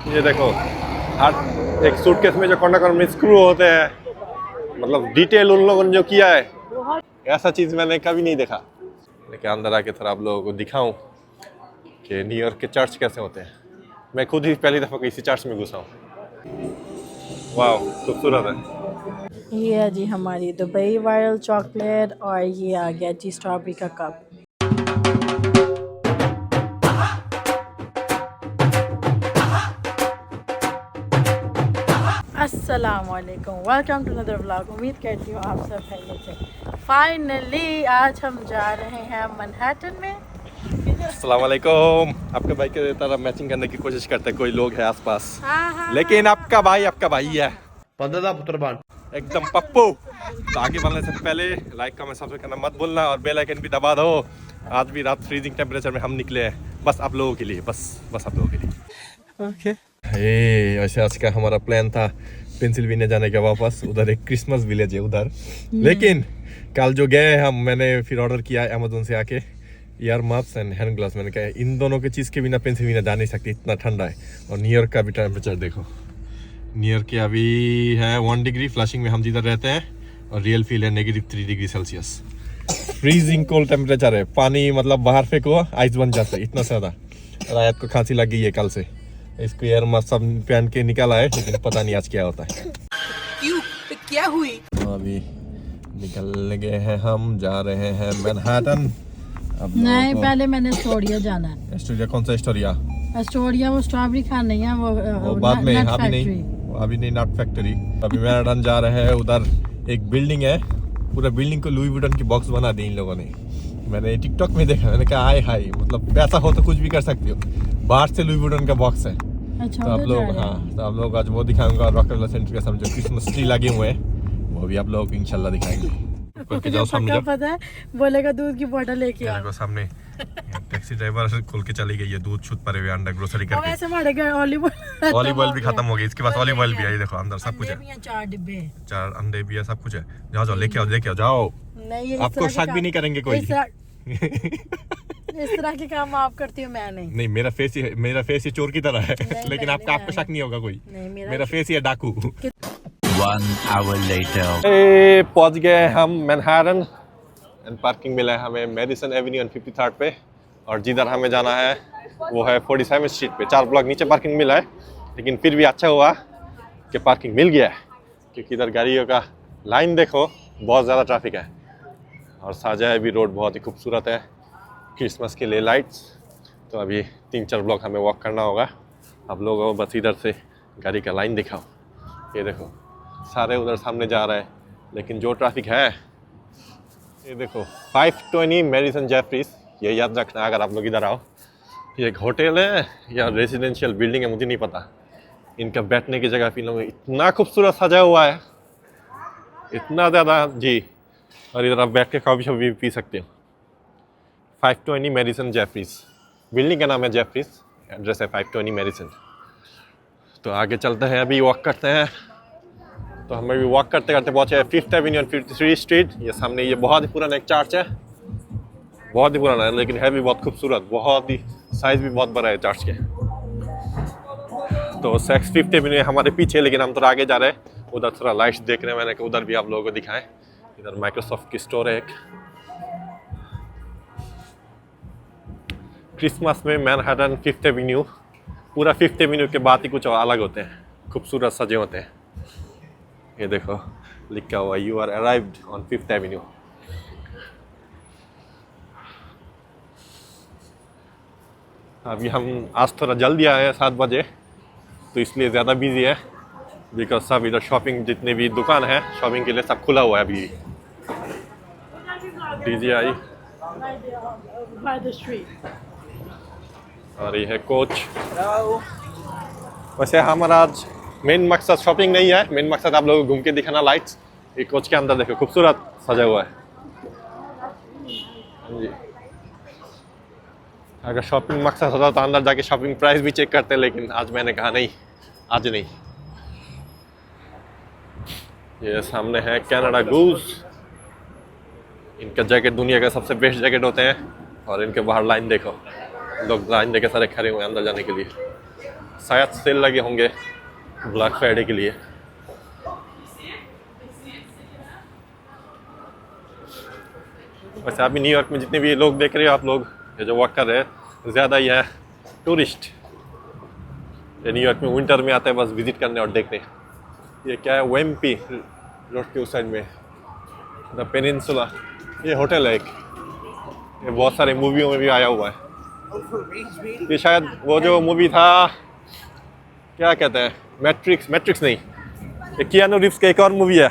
ये देखो, हर एक सूटकेस में जो कोना कोना में स्क्रू होते हैं, मतलब डिटेल उन लोगों ने जो किया है, ऐसा चीज मैंने कभी नहीं देखा। लेकिन अंदर आके थोड़ा आप लोगों को दिखाऊं कि न्यूयॉर्क के चर्च कैसे होते हैं। मैं खुद ही पहली दफा किसी चर्च में घुसा हूँ। वाह, खूबसूरत है। ये है जी हमारी दुबई वायरल चॉकलेट और ये आ गया जी स्ट्रॉबेरी का कप। अस्सलामुअलैकुम, वेलकम टू अनदर व्लॉग। उम्मीद करती हूँ आप सब खैरियत से। फाइनली आज हम जा रहे हैं मैनहट्टन में। अस्सलाम वालेकुम। आपके भाई के तरह मैचिंग करने की कोशिश करते हैं, कोई लोग हैं आसपास, हाँ, लेकिन आपका भाई है पंद्रह पुत्र बाण एकदम पप्पू। तो आगे बढ़ने से पहले लाइक कमेंट सब्सक्राइब करना मत भूलना और बेल आइकन भी दबा दो। आज भी रात फ्रीजिंग टेम्परेचर में हम निकले हैं, बस आप लोगों के लिए, बस आप लोगों के लिए। ओके, वैसे आज का हमारा प्लान था पेंसिल्वेनिया जाने का वापस। उधर एक क्रिसमस विलेज है उधर, लेकिन कल जो गए हम, मैंने फिर ऑर्डर किया अमेजोन से आके year muffs and hand glass. मैंने कहा इन दोनों की चीज़ के बिना पेंसिल्वेनिया जा नहीं सकती, इतना ठंडा है। और न्यूयॉर्क का भी टेम्परेचर देखो, न्यूयॉर्क के अभी है 1 डिग्री, फ्लशिंग में हम जिधर रहते हैं, और रियल फील है -3 degree Celsius. Freezing cold temperature है। पानी मतलब बाहर फेंको आइस बन जाता है, इतना ज़्यादा। रायत को खांसी लग गई है कल से, इसको एयर मास्क सब पहन के निकाला है, लेकिन पता नहीं आज क्या होता है। क्यों क्या हुई? तो अभी निकल गए हैं, हम जा रहे हैं मैनहट्टन। अब नहीं, पहले मैंने एस्टोरिया जाना है। एस्टोरिया? कौन सा एस्टोरिया? एस्टोरिया वो स्ट्रॉबेरी खान नहीं है, वो बाद में, अभी नहीं नट फैक्ट्री। अभी मैनहट्टन जा रहे हैं। उधर एक बिल्डिंग है, पूरा बिल्डिंग को लुई वुइटन की बॉक्स बना दी इन लोगों ने। मैंने टिकटॉक में देखा, मैंने कहा हाय हाय, मतलब पैसा हो तो कुछ भी कर सकते हो। बाहर से लुई वुइटन का बॉक्स है। अच्छा, तो आप लोग, हाँ, तो आप लोग आज वो दिखाऊंगा। रॉकफेलर सेंटर के सामने जो क्रिसमस ट्री लगे हुए हैं, वो भी आप लोगों को इंशाल्लाह दिखाएंगे। करके जाओ सामने, जब पता है बोलेगा दूध की बोतल लेके आओ। देखो सामने टैक्सी ड्राइवर खोल के चली गई है, दूध छूट पड़े हुए अंडर ग्रोसरी अब करके। ऐसे हमारे घर ऑलिव ऑलिव भी खत्म हो गई, इसके पास ऑलिव ऑयल भी है। ये देखो अंदर सब कुछ है, 4 डिब्बे। 4 अंडे भी है, सब कुछ है। जाओ लेके आओ जाओ। नहीं, आपको शक भी नहीं करेंगे कोई। इस तरह के काम आप करती हूँ मैं नहीं। नहीं, मेरा फेस ही चोर की तरह है, लेकिन आपको शक नहीं होगा कोई। मेरा फेस ही है डाकू। 1 hour later पहुंच गए हम मैनहट्टन एंड पार्किंग मिला है हमें मैडिसन एवेन्यू 53rd पे। और जिधर हमें जाना है वो है 47 स्ट्रीट पे। 4 ब्लॉक नीचे पार्किंग मिला है, लेकिन फिर भी अच्छा हुआ कि पार्किंग मिल गया है, क्योंकि इधर गाड़ियों का लाइन देखो, बहुत ज़्यादा ट्रैफिक है। और साजा भी रोड बहुत ही खूबसूरत है क्रिसमस के लिए लाइट्स। तो अभी 3-4 ब्लॉक हमें वॉक करना होगा। आप लोगों को बस इधर से गाड़ी का लाइन दिखाओ, ये देखो सारे उधर सामने जा रहे हैं, लेकिन जो ट्रैफिक है, ये देखो 520 मैडिसन जेफरीज। ये याद रखना अगर आप लोग इधर आओ। ये एक होटल है या रेजिडेंशियल बिल्डिंग है, मुझे नहीं पता। इनका बैठने की जगह फिल्म इतना खूबसूरत सजा हुआ है, इतना ज़्यादा जी। और इधर आप बैठ के कॉफी शॉप भी पी सकते हो। 520 मैडिसन जेफरीज, बिल्डिंग का नाम है जेफरीज, एड्रेस है 520 मैडिसन। तो आगे चलते हैं, अभी वॉक करते हैं। तो हम अभी वॉक करते करते पहुंचे हैं 5th एवेन्यू 53 स्ट्रीट। ये सामने ये बहुत ही पुराना एक चर्च है, बहुत ही पुराना है, लेकिन है भी बहुत खूबसूरत, बहुत ही साइज भी बहुत बड़ा है चर्च के। तो 5th एवेन्यू हमारे पीछे, लेकिन हम थोड़ा आगे जा रहे हैं। उधर थोड़ा लाइट्स देख रहे हैं, मैंने कहा उधर भी आप लोगों को दिखाएं। इधर माइक्रोसॉफ्ट की स्टोर है एक। क्रिसमस में मैनहट्टन 5th एवेन्यू, पूरा 5th एवेन्यू के बाद ही कुछ अलग होते हैं, खूबसूरत सजे होते हैं। ये देखो लिखा हुआ you are arrived on 5th avenue. अभी हम आज थोड़ा जल्दी आए हैं 7 बजे, तो इसलिए ज़्यादा बिजी है, बिकॉज सब इधर शॉपिंग, जितने भी दुकान है शॉपिंग के लिए सब खुला हुआ है अभी। DJI और ये है कोच। वैसे हमारा आज मेन मकसद शॉपिंग नहीं है, मेन मकसद आप लोगों को घूम के दिखाना लाइट्स। ये कोच के अंदर देखो खूबसूरत सजा हुआ है जी। अगर शॉपिंग मकसद होता तो अंदर जाके शॉपिंग प्राइस भी चेक करते, लेकिन आज मैंने कहा नहीं, आज नहीं। ये सामने है कनाडा गूज। इनका जैकेट दुनिया का सबसे बेस्ट जैकेट होते हैं। और इनके बाहर लाइन देखो, लोग लाइन देके सारे खड़े हुए हैं अंदर जाने के लिए। शायद सेल लगे होंगे ब्लैक फ्राइडे के लिए। वैसे अभी न्यूयॉर्क में जितने भी लोग देख रहे हो आप लोग, ये जो वॉक कर रहे हैं, ज़्यादा ही है टूरिस्ट। ये न्यूयॉर्क में विंटर में आते हैं बस विजिट करने और देखने। ये क्या है, वेम्पी रोड के उस साइड में द पेनिनसुला, ये होटल है एक, ये बहुत सारे मूवियों में भी आया हुआ है। ये शायद वो जो मूवी था, क्या कहते हैं, मैट्रिक्स नहीं, ये कियानू रिव्स का एक और मूवी है,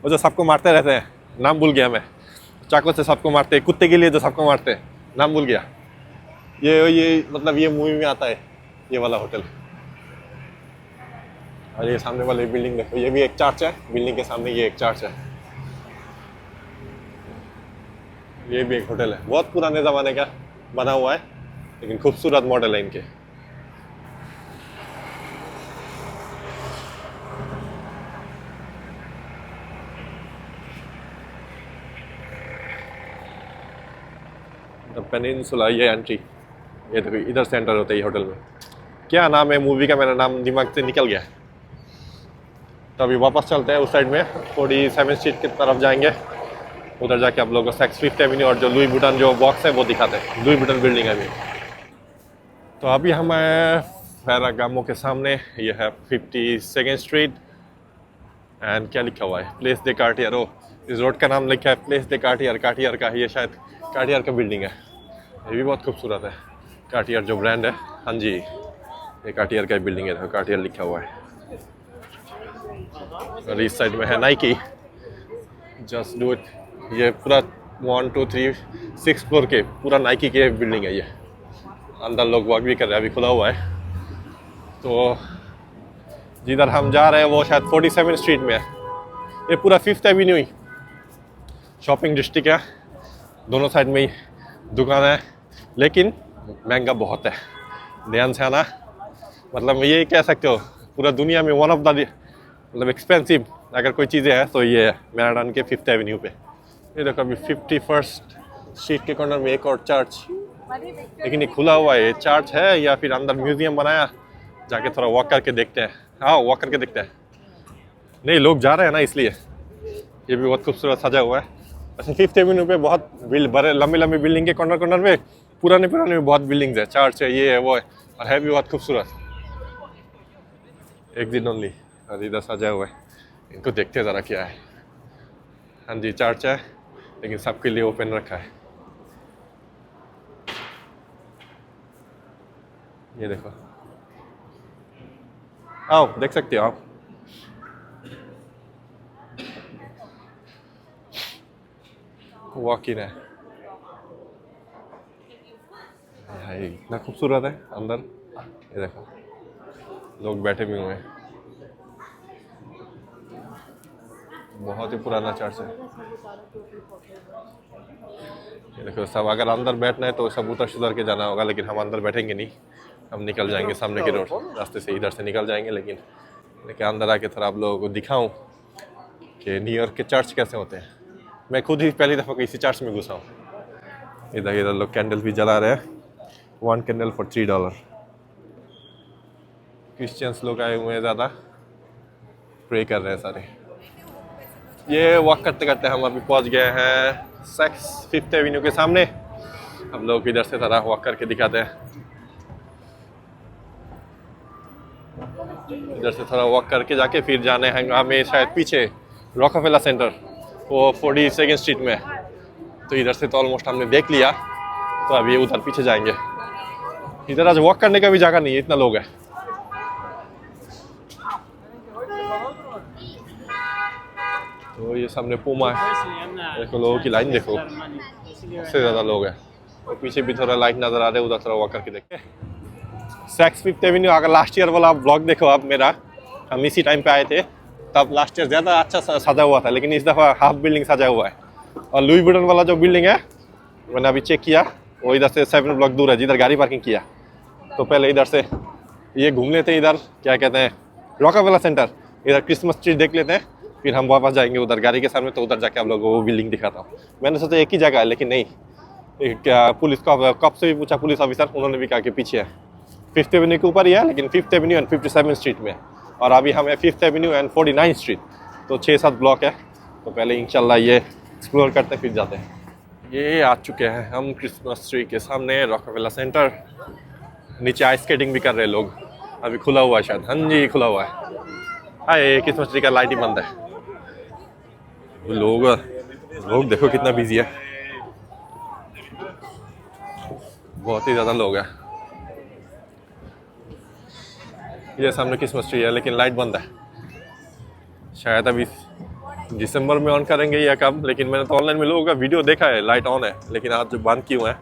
वो जो सबको मारते रहते हैं, नाम भूल गया मैं, चाकू से सबको मारते हैं, कुत्ते के लिए जो सबको मारते हैं, नाम भूल गया। ये मतलब ये मूवी में आता है ये वाला होटल। और ये सामने वाली बिल्डिंग देखो, ये भी एक चर्च है, बिल्डिंग के सामने ये एक चर्च है। ये भी एक होटल है, बहुत पुराने ज़माने का बना हुआ है, लेकिन खूबसूरत मॉडल है इनके। द पेनिनसुला, ये एंट्री, ये देखो इधर से एंटर होता है ये होटल में। क्या नाम है मूवी का, मेरा नाम दिमाग से निकल गया। तो अभी वापस चलते हैं उस साइड में, 47 स्ट्रीट की तरफ जाएंगे, उधर जाके आप लोगों को सैक्स फिफ्थ एवेन्यू और जो लुई वुइटन जो बॉक्स है वो दिखाते हैं। लुई वुइटन बिल्डिंग है अभी। तो अभी हम फेरागामो के सामने, ये है 52nd स्ट्रीट एंड क्या लिखा हुआ है, प्लेस दे कार्टियर। ओ, इस रोड का नाम लिखा है प्लेस दे कार्टियर, कार्टियर का, ये शायद कार्टियर का बिल्डिंग है। ये भी बहुत खूबसूरत है, कार्टियर जो ब्रांड है। हाँ जी, ये कार्टियर का बिल्डिंग है, कार्टियर लिखा हुआ है। और इस साइड में है नाइकी, जस्ट डू इट। ये पूरा 1 2 3 6 फ्लोर के पूरा नाइकी के बिल्डिंग है ये। अंदर लोग वॉक भी कर रहे हैं, अभी खुला हुआ है। तो जिधर हम जा रहे हैं वो शायद 47 स्ट्रीट में है। ये पूरा 5th एवेन्यू ही शॉपिंग डिस्ट्रिक्ट है, दोनों साइड में ही दुकान है, लेकिन महंगा बहुत है। ध्यान से आना, मतलब ये कह सकते हो पूरा दुनिया में वन ऑफ द मतलब एक्सपेंसिव अगर कोई चीज़ें हैं तो ये है मैनहट्टन के 5th एवेन्यू पे। ये देखो अभी 51st स्ट्रीट के कॉर्नर में एक और चर्च, लेकिन ये खुला हुआ है। ये चर्च है या फिर अंदर म्यूजियम बनाया, जाके थोड़ा वॉक करके देखते हैं। हाँ, वॉक करके देखते हैं। नहीं, लोग जा रहे हैं ना इसलिए। ये भी बहुत खूबसूरत सजा हुआ है। अच्छा, 5th एवेन्यू पे बहुत बड़े लंबी बिल्डिंग के कॉर्नर में पुराने में बहुत बिल्डिंग्स है, चर्च है, ये है वो है, और है भी बहुत खूबसूरत। एक दिन ओनली, और इधर सजा हुआ है, इनको देखते ज़रा क्या है। हाँ जी, चर्च है, लेकिन सबके लिए ओपन रखा है। ये देखो, आओ देख सकते हो आप। वॉक इन है, इतना खूबसूरत है अंदर। ये देखो लोग बैठे भी हुए हैं, बहुत ही पुराना चर्च है। ये देखो सब, अगर अंदर बैठना है तो सब उधर के जाना होगा, लेकिन हम अंदर बैठेंगे नहीं, हम निकल जाएंगे सामने के रोड रास्ते से, इधर से निकल जाएंगे। लेकिन अंदर आके थोड़ा आप लोगों को दिखाऊं कि न्यूयॉर्क के चर्च कैसे होते हैं। मैं खुद ही पहली दफ़ा किसी चर्च में घुसा हूँ। इधर लोग कैंडल भी जला रहे हैं, 1 कैंडल फॉर $3। क्रिश्चियंस लोग आए हुए हैं, ज़्यादा प्रे कर रहे हैं सारे। ये वॉक करते करते हम अभी पहुंच गए हैं सैक्स 5th एवेन्यू के सामने। हम लोग इधर से थोड़ा वॉक करके दिखाते हैं। इधर से थोड़ा वॉक करके जाके फिर जाने हैं हमें शायद पीछे रॉकफेलर सेंटर, वो 42nd स्ट्रीट में है। तो इधर से तो ऑलमोस्ट हमने देख लिया, तो अभी उधर पीछे जाएंगे। इधर आज वॉक करने का भी जगह नहीं है, इतना लोग है। तो ये सामने पूमा है, देखो लोगों की लाइन देखो, उससे ज़्यादा लोग हैं। और पीछे भी थोड़ा लाइट नज़र आ रहा है, उधर थोड़ा वॉक करके देखते हैं। सैक्स 5th एवेन्यू, अगर लास्ट ईयर वाला ब्लॉग देखो आप मेरा, हम इसी टाइम पे आए थे, तब लास्ट ईयर ज़्यादा अच्छा सजा हुआ था, लेकिन इस दफ़ा हाफ बिल्डिंग सजा हुआ है। और लुई वुइटन वाला जो बिल्डिंग है, मैंने अभी चेक किया, वो इधर से 7 ब्लॉक दूर है, जिधर गाड़ी पार्किंग किया। तो पहले इधर से ये घूम लेते हैं, इधर क्या कहते हैं रॉकफेलर सेंटर, इधर क्रिसमस ट्री देख लेते हैं, फिर हम वापस जाएंगे उधर गाड़ी के सामने। तो उधर जाके आप लोगों को वो बिल्डिंग दिखाता हूँ। मैंने सोचा एक ही जगह है, लेकिन नहीं, क्या पुलिस का कब से भी पूछा, पुलिस ऑफिसर, उन्होंने भी कहा कि पीछे है। 5th एवेन्यू के ऊपर ही है, लेकिन 5th एवेन्यू एंड 57 स्ट्रीट में। और अभी हमें 5th एवेन्यू एंड 49 स्ट्रीट, तो 6-7 ब्लॉक है। तो पहले इंशाल्लाह ये एक्सप्लोर करते फिर जाते हैं। ये आ चुके हैं हम क्रिसमस ट्री के सामने, रॉकफेलर सेंटर। नीचे आइस स्केटिंग भी कर रहे हैं लोग, अभी खुला हुआ है शायद। हाँ जी, खुला हुआ है। हाय, क्रिसमस ट्री का लाइट ही बंद है। लोग देखो कितना बिजी है, बहुत ही ज़्यादा लोग हैं। ये सामने क्रिसमस ट्री है, लेकिन लाइट बंद है। शायद अभी दिसंबर में ऑन करेंगे या कब, लेकिन मैंने तो ऑनलाइन में लोगों का वीडियो देखा है, लाइट ऑन है, लेकिन आज जो बंद क्यों है।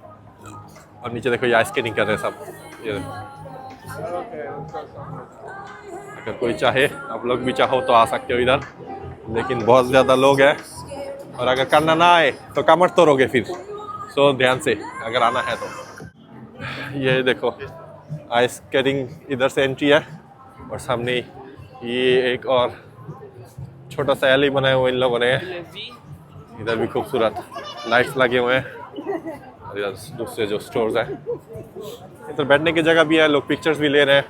और नीचे देखो, ये आइस स्केटिंग कर रहे हैं सब। ये अगर कोई चाहे, आप लोग भी चाहो तो आ सकते हो इधर, लेकिन बहुत ज़्यादा लोग हैं। और अगर करना ना आए तो कमर तोड़ोगे फिर, सो ध्यान से अगर आना है तो। ये देखो, आइस स्केटिंग इधर से एंट्री है, और सामने ये एक और छोटा सा एली बनाया हुआ इन लोगों ने। इधर भी खूबसूरत लाइट्स लगे हुए हैं, और इधर दूसरे जो स्टोर्स हैं। इधर बैठने की जगह भी है, लोग पिक्चर्स भी ले रहे हैं।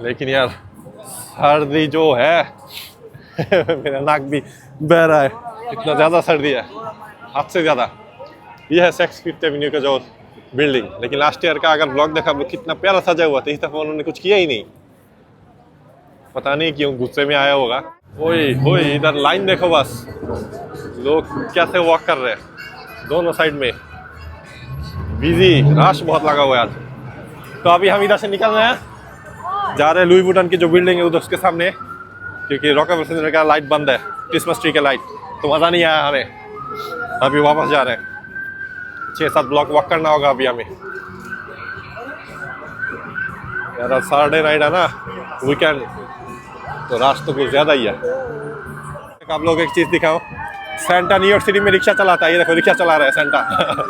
लेकिन यार सर्दी जो है मेरा नाक भी बह रहा है, इतना ज़्यादा सर्दी है, हद से ज़्यादा। यह है 5th एवेन्यू का जो बिल्डिंग, लेकिन लास्ट ईयर का अगर ब्लॉग देखा वो कितना प्यारा सजा हुआ था। इस दफ़ा उन्होंने कुछ किया ही नहीं, पता नहीं क्यों, गुस्से में आया होगा। ओए होए, इधर लाइन देखो बस, लोग कैसे वॉक कर रहे हैं दोनों साइड में, बिजी, रश बहुत लगा हुआ है आज। तो अभी हम इधर से निकल रहे हैं, जा रहे हैं लुई वुइटन की जो बिल्डिंग है उधर, उसके सामने, क्योंकि रॉकफेलर सेंटर का लाइट बंद है, क्रिसमस ट्री का लाइट, तो मज़ा नहीं आया हमें। अभी वापस जा रहे हैं, 6-7 ब्लॉक वॉक करना होगा अभी हमें। यार सैटरडे नाइट है ना, वीकेंड, तो रश तो कुछ ज़्यादा ही है। आप लोग एक चीज़ दिखाओ, सेंटा न्यूयॉर्क सिटी में रिक्शा चलाता है। ये देखो, रिक्शा चला रहा है सेंटा।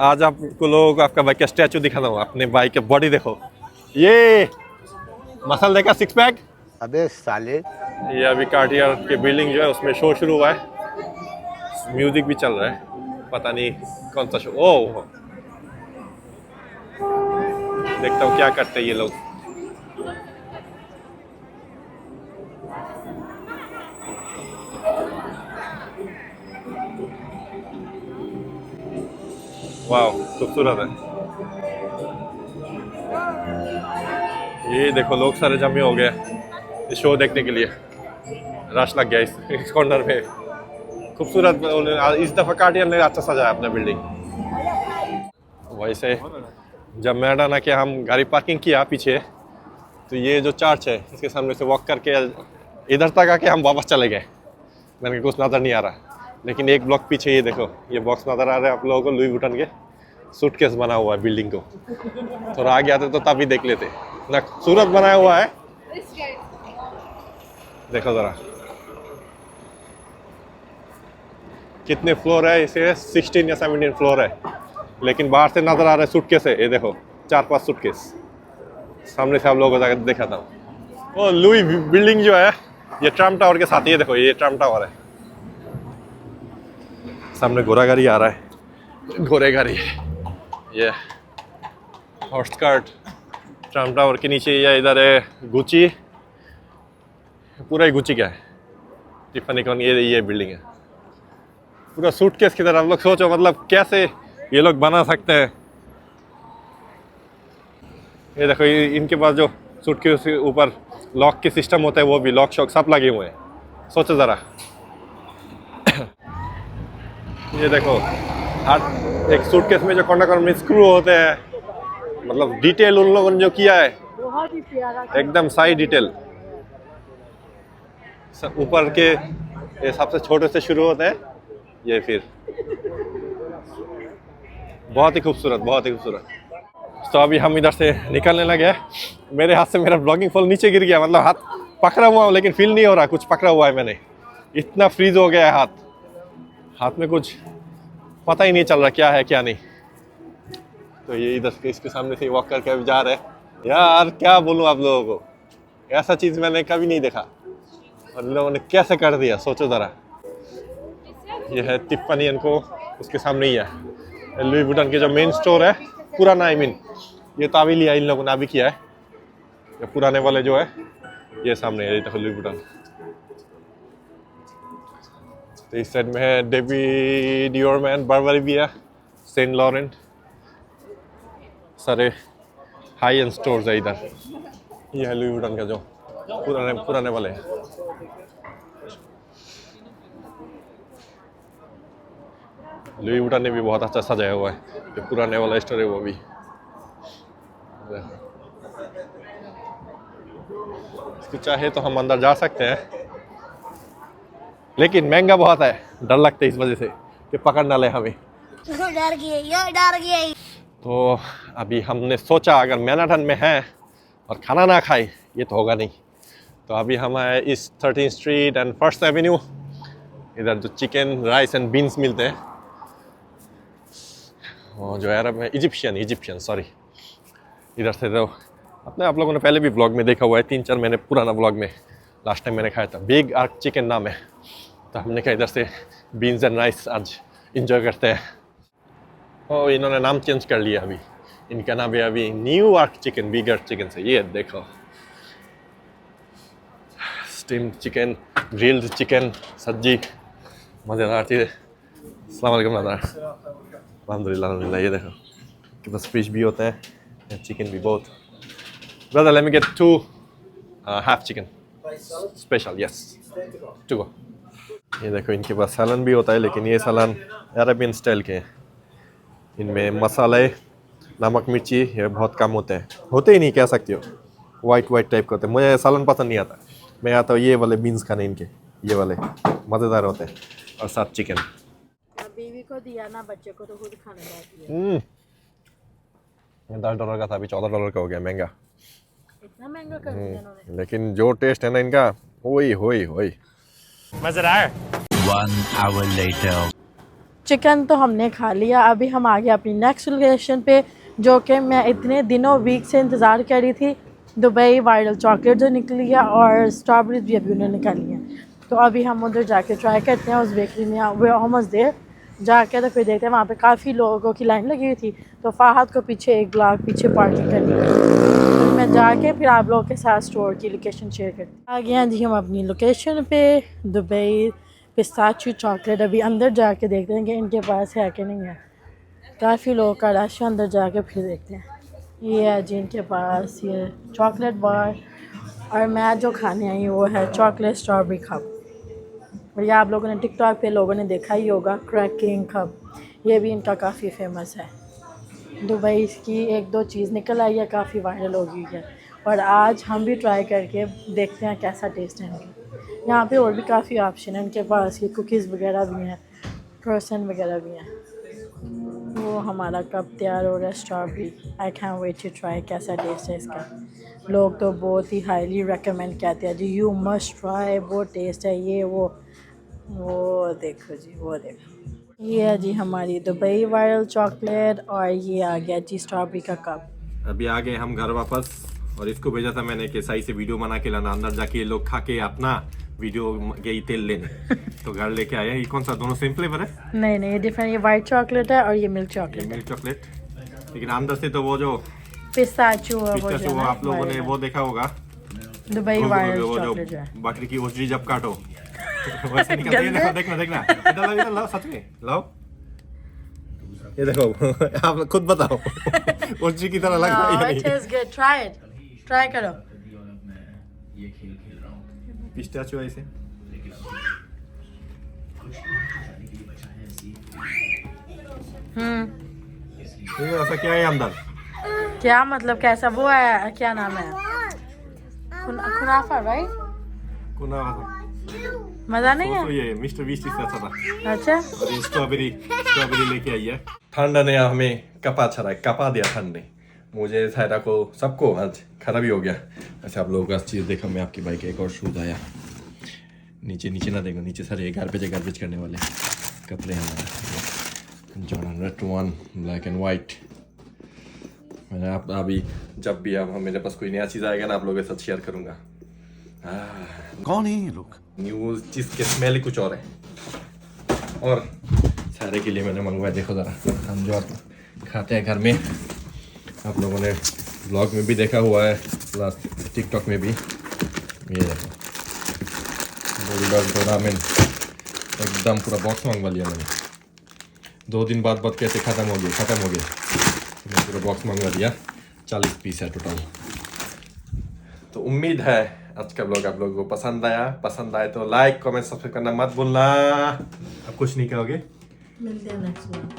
आज आपको लोग आपका बाइक का स्टैचू दिखाता हूँ, अपने बाइक का बॉडी देखो, ये मसल देखा, 6 पैक। अबे साले, ये अभी कार्टियर की बिल्डिंग जो है उसमें शो शुरू हुआ है, म्यूजिक भी चल रहा है, पता नहीं कौन सा शो। ओह, देखता हूँ क्या करते हैं ये लोग। वाह, खूबसूरत है। ये देखो, लोग सारे जमे हो गए इस शो देखने के लिए, रश लग गया इस कॉर्नर में। खूबसूरत, इस दफ़ा कार्टियर ने अच्छा सजाया अपना बिल्डिंग। वैसे जब मैडम के हम गाड़ी पार्किंग किया पीछे, तो ये जो चर्च है इसके सामने से वॉक करके इधर तक आके हम वापस चले गए। मैंने कुछ नज़र नहीं आ रहा, लेकिन एक ब्लॉक पीछे ये देखो, ये बॉक्स नज़र आ रहा है आप लोगों को, लुई वुइटन के सूटकेस बना हुआ है बिल्डिंग को। थोड़ा आगे आते तो तभी देख लेते ना, खूबसूरत बनाया हुआ है। देखो ज़रा कितने फ्लोर है, इसे 16 या 17 फ्लोर है, लेकिन बाहर से नज़र आ रहा है सूटकेस है। ये देखो 4-5 सूटकेस सामने से आप लोगों को दिखाता हूँ। वो लुई बिल्डिंग जो है, ये ट्रम्प टावर के साथ, ये देखो, ये ट्रम्प टावर है। सामने घोड़ा गाड़ी आ रहा है, घोड़े गाड़ी, ये हॉर्स कार्ट। ट्रम्प टावर के नीचे या इधर है गुची, पूरा ही गुची का है, टिफनी कौन, ये बिल्डिंग है पूरा सूटकेस की तरह। आप लोग सोचो, मतलब कैसे ये लोग बना सकते हैं। ये देखो, इनके पास जो सूटकेस के ऊपर लॉक के सिस्टम होता है, वो भी लॉक शॉक सब लगे हुए हैं। सोचो ज़रा ये देखो, हर एक सूटकेस में जो कॉर्नर में स्क्रू होते हैं, मतलब डिटेल उन लोगों ने जो किया है बहुत ही प्यारा। एकदम सही डिटेल। ऊपर के ये सबसे छोटे से शुरू होते हैं, ये फिर बहुत ही खूबसूरत, बहुत ही खूबसूरत। तो अभी हम इधर से निकलने लगे। मेरे हाथ से मेरा ब्लॉगिंग फोन नीचे गिर गया, मतलब हाथ पकड़ा हुआ हूँ लेकिन फील नहीं हो रहा कुछ पकड़ा हुआ है मैंने, इतना फ्रीज हो गया है हाथ में कुछ पता ही नहीं चल रहा क्या है क्या नहीं। तो ये इधर के इसके सामने से वॉक करके अभी जा रहे हैं। यार क्या बोलूँ आप लोगों को, ऐसा चीज़ मैंने कभी नहीं देखा। और इन लोगों ने कैसे कर दिया, सोचो ज़रा। ये है टिफ्फनी इनको उसके सामने ही है लुई वुइटन के जो मेन स्टोर है पुराना, आई मीन ये तो अभी लिया इन लोगों ने, अभी किया है। ये पुराने वाले जो है ये सामने है, ये देखो लुई वुइटन। तो इस साइड में है डेविड डियोरमैन, बर्बरी भी है, सेंट लॉरेंट, सारे हाई एंड स्टोर्स है इधर। ये है लुई वुइटन का जो पुराने वाले हैं। लुई वुइटन ने भी बहुत अच्छा सजाया हुआ है, जो पुराने वाला स्टोर है वो भी। इसकी चाहे तो हम अंदर जा सकते हैं, लेकिन महंगा बहुत है, डर लगता है इस वजह से कि पकड़ ना ले हमें। डर गई। तो अभी हमने सोचा अगर मैनहट्टन में है और खाना ना खाए ये तो होगा नहीं, तो अभी हम आए इस 13th street and first Avenue. इधर जो चिकन राइस एंड बीन्स मिलते हैं, और जो अरब है इजिप्शियन सॉरी। इधर से तो अपने आप लोगों ने पहले भी ब्लॉग में देखा हुआ है, 3-4 महीने पुराना ब्लॉग में लास्ट टाइम मैंने खाया था। बिग आर्क चिकन नाम है, तो हमने कहा इधर से बीन्स एंड राइस आज इंजॉय करते हैं। और इन्होंने नाम चेंज कर लिया अभी, इनका नाम है अभी New York chicken, big arc chicken से। ये देखो स्टीम्ड चिकन, ग्रिल्ड चिकन, सब्जी, मज़ेदार चीज़। अस्सलाम वालेकुम अल्हम्दुलिल्लाह। ये देखो कि बस फिश भी होता है, चिकन भी बहुत। Brother let me gate 2 half chicken special, yes 2 गो। ये देखो इनके पास सालन भी होता है, लेकिन ये सालन अरेबियन स्टाइल के हैं। इनमें मसाले, नमक, मिर्ची ये बहुत कम होते हैं, होते ही नहीं कह सकते हो, वाइट टाइप के होते हैं। मुझे सालन पसंद नहीं आता, मैं आता हूँ ये वाले बीन्स खाने, इनके ये वाले मज़ेदार होते हैं, और साथ चिकन। बीवी को दिया ना, बच्चे को तो खुद खाने बाकी है। $10 का था, अभी $14 का हो गया, महंगा। इतना महंगा कर दिया इन्होंने। लेकिन जो टेस्ट है ना इनका, वही मज़ेदार। 1 hour later. चिकन तो हमने खा लिया, अभी हम आ गए अपनी नेक्स्ट लोकेशन पे, जो कि मैं इतने दिनों वीक से इंतज़ार कर रही थी। दुबई वायरल चॉकलेट जो निकली है और स्ट्रॉबेरीज भी अभी उन्होंने निकाली हैं, तो अभी हम उधर जाके ट्राई करते हैं उस बेकरी में। वे ऑलमोस्ट देर जाके तो फिर देखते हैं, वहाँ पे काफ़ी लोगों की लाइन लगी हुई थी, तो फ़ाहद को पीछे एक ब्लॉक पीछे पार्किंग करनी है, तो मैं जाके फिर आप लोगों के साथ स्टोर की लोकेशन शेयर करती हूँ। आ गए हैं जी हम अपनी लोकेशन पे, दुबई पिस्ताचियो चॉकलेट। अभी अंदर जाके देखते हैं कि इनके पास है कि नहीं है, काफ़ी लोगों का रश है, अंदर जाके फिर देखते हैं। ये है जी इनके पास ये चॉकलेट बार, और मैं जो खाने आई हूँ वो है चॉकलेट स्ट्रॉबेरी कप। और ये आप लोगों ने टिकटॉक पे लोगों ने देखा ही होगा, क्रैकिंग कप, ये भी इनका काफ़ी फेमस है। दुबई की 1-2 चीज़ निकल आई है, काफ़ी वायरल हो गई है, और आज हम भी ट्राई करके देखते हैं कैसा टेस्ट है इनका। यहाँ पे और भी काफ़ी ऑप्शन है इनके पास, ये कुकीज़ वगैरह भी हैं, क्रोसन वगैरह भी हैं। वो हमारा कप तैयार हो रहा है strawberry. I can wait to try कैसा टेस्ट है इसका। लोग तो बहुत ही हाईली रेकमेंड कहते हैं जी, यू मस्ट ट्राई, वो टेस्ट है ये वो देखो जी, वो देखो। ये है जी हमारी दुबई वायरल चॉकलेट, और ये आ गया जी स्ट्रॉबेरी का कप। अभी आ गए हम घर वापस, और इसको भेजा था मैंने कि सही से वीडियो बना के लाना, अंदर जाके ये लोग खा के अपना वीडियो गई तेल लेने। तो घर लेके आया। ये कौन सा, दोनों सेम फ्लेवर है? नहीं, ये डिफरेंट, ये वाइट चॉकलेट है और ये मिल्क चॉकलेट है। मिल्क चॉकलेट, लेकिन अंदर से तो वो जो पिस्ताचियो है, वो आप लोगों ने वो देखा होगा, दुबई वायरल वो चॉकलेट जो है। बकरी की ओजरी जब काटो वैसे निकलती है। देखना इधर लाओ, सच में लाओ, ये देखो आप खुद बताओ ओजरी की तरह लग रहा है या नहीं? It is good, try it, try करो। पिस्ताचियो ऐसे ऐसा क्या है अंदर? क्या मतलब कैसा, वो है क्या नाम है, कुनाफा राइट? कुनाफा मजा नहीं है? तो ये मिस्टर बीस्ट इससे अच्छा था। अच्छा, और ये स्ट्रॉबेरी लेके आई है। ठंड ने हमें कपा छड़ा, कपा दिया ठंड ने, मुझे सायरा को सबको आज खराब ही हो गया। अच्छा आप लोगों का चीज़ देखा, मैं आपकी बाइक एक और शूज़ आया, नीचे ना देखो, नीचे सारे गार्बेज करने वाले कपड़े हमारे Jordan red 1 black and white. मैंने आप अभी जब भी अब मेरे पास कोई नया चीज़ आएगा ना, आप लोगों के साथ शेयर करूँगा। कौन है ये लोग? न्यू चीज़ के स्मेल ही कुछ और है। और सारे के लिए मैंने मंगवाया, देखो ज़रा हम जो खाते हैं घर में, आप लोगों ने ब्लॉग में भी देखा हुआ है, प्लस टिकटॉक में भी। ये देखो बुलडॉग रामेन एकदम पूरा बॉक्स मंगवा लिया मैंने। 2 दिन बाद कैसे ख़त्म हो गया। मैंने पूरा बॉक्स मंगवा दिया, 40 पीस है टोटल। तो उम्मीद है आज का ब्लॉग आप लोगों को पसंद आए तो लाइक कमेंट सब्सक्राइब करना मत भूलना। अब कुछ नहीं कहोगे? मिलते हैं नेक्स्ट ब्लॉग।